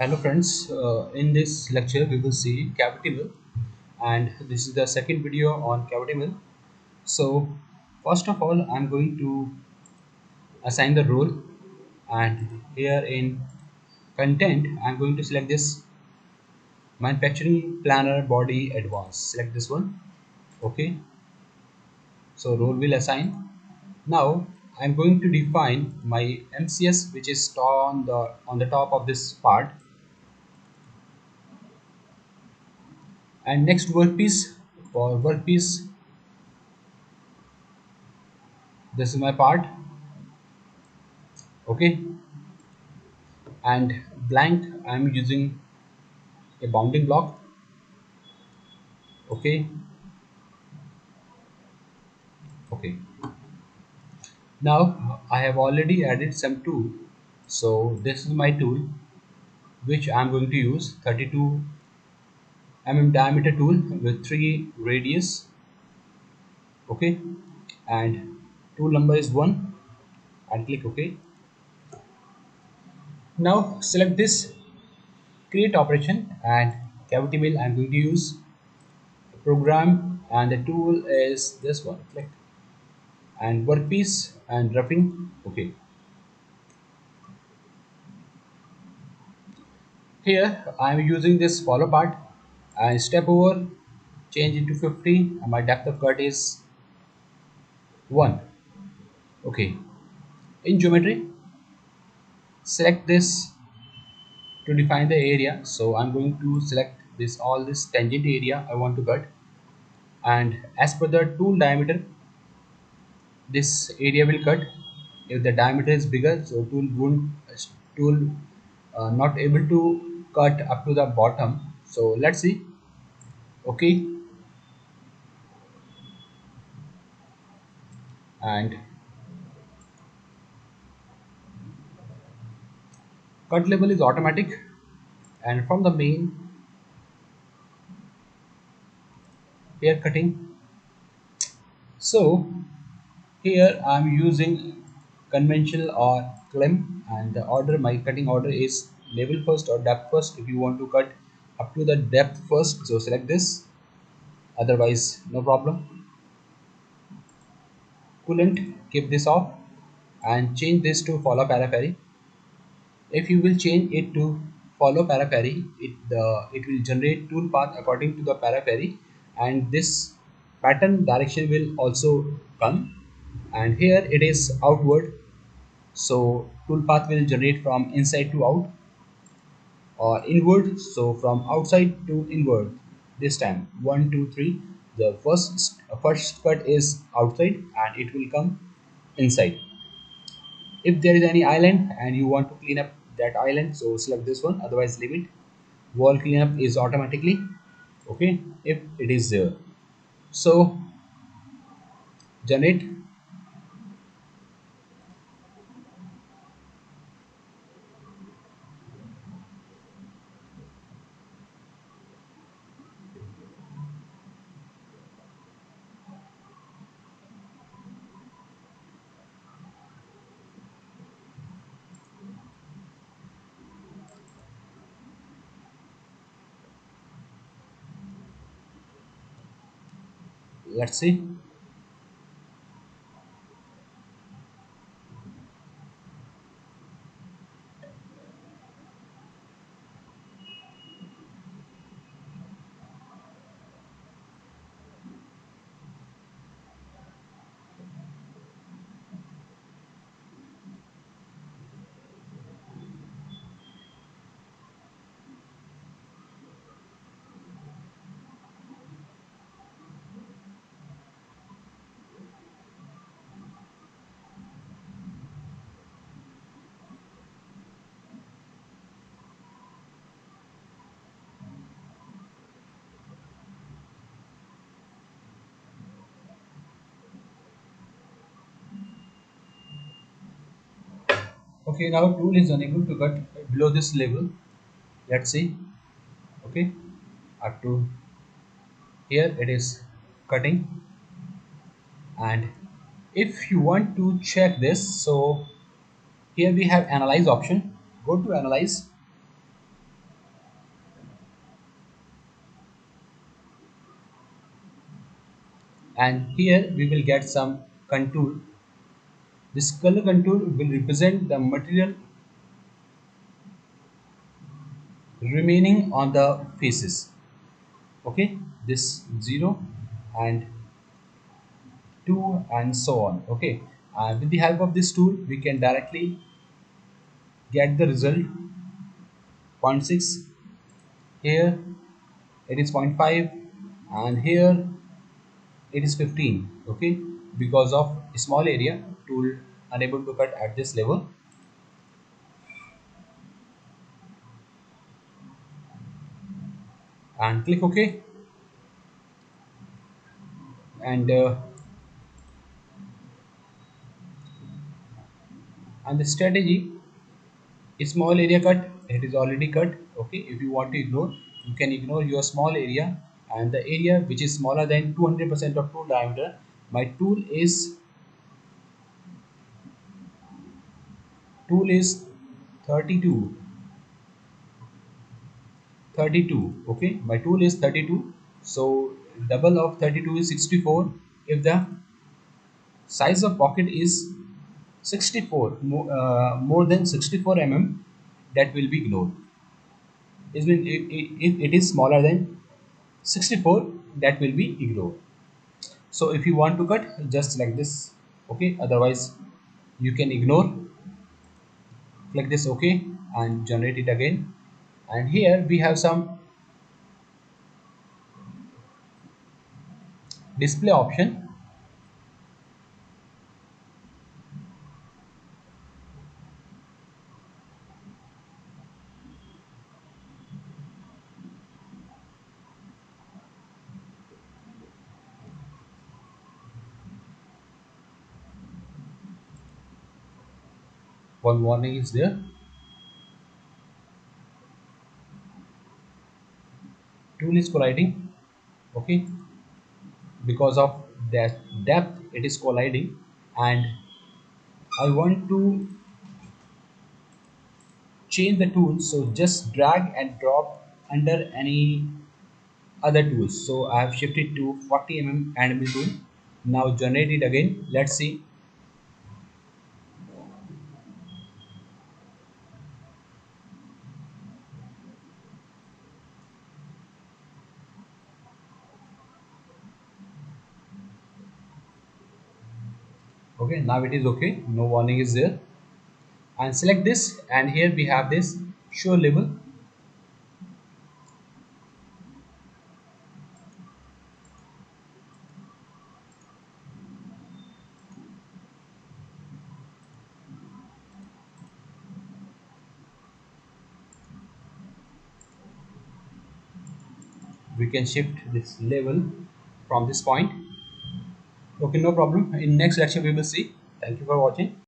Hello friends, in this lecture we will see cavity mill, and this is the second video on cavity mill. So first of all I'm going to assign the role, and here in content I'm going to select this manufacturing planner body advanced. Select this one. Okay, so role will assign. Now I'm going to define my MCS, which is on the top of this part, and next workpiece. For workpiece, this is my part. Okay, and blank I'm using a bounding block. Okay. Okay, now I have already added some tool, so this is my tool which I'm going to use 32 diameter tool with 3 radius. Okay, and tool number is 1, and click OK. Now select this create operation, and cavity mill I'm going to use program, and the tool is this one. Click, and workpiece and roughing. Okay, here I am using this follow part, and step over, change it to 50, and my depth of cut is 1. Okay, in geometry, select this to define the area. So I'm going to select this all this tangent area I want to cut, and as per the tool diameter, this area will cut. If the diameter is bigger, so tool not able to cut up to the bottom. So let's see. Okay, and cut level is automatic, and from the main, here cutting. So here I'm using conventional or climb, and the order, my cutting order is level first or depth first. If you want to cut up to the depth first, so select this, otherwise no problem. Coolant, keep this off, and change this to follow periphery. If you will change it to follow periphery, it will generate tool path according to the periphery, and this pattern direction will also come. And here it is outward, so tool path will generate from inside to out, or inward, so from outside to inward. This time 1 2 3, the first cut is outside and it will come inside. If there is any island and you want to clean up that island, so select this one, otherwise leave it. Wall cleanup is automatically okay if it is there. So generate. Let's see. Okay, now tool is unable to cut below this level. Let's see. Okay, up to here it is cutting. And if you want to check this, so here we have analyze option. Go to analyze, and here we will get some contour. This color contour will represent the material remaining on the faces. Okay, this 0 and 2 and so on. Okay, with the help of this tool we can directly get the result. Zero point 0.6, here it is 0.5, and here it is 15. Okay, because of small area tool unable to cut at this level. And click OK. And the strategy, small area cut, it is already cut. Okay, if you want to ignore, you can ignore your small area, and the area which is smaller than 200% of tool diameter, my tool is 32. Okay, my tool is 32, so double of 32 is 64. If the size of pocket is 64, more than 64 mm, that will be ignored. If it is smaller than 64, that will be ignored. So if you want to cut, just like this. Okay, otherwise you can ignore. Click this OK and generate it again. And here we have some display option. One warning is there. Tool is colliding. Okay, because of that depth it is colliding, and I want to change the tool, so just drag and drop under any other tools. So I have shifted to 40 mm anvil tool. Now generate it again. Let's see. Okay, now it is okay. No warning is there. And select this, and here we have this show label. We can shift this label from this point. Okay, no problem. In next lecture we will see. Thank you for watching.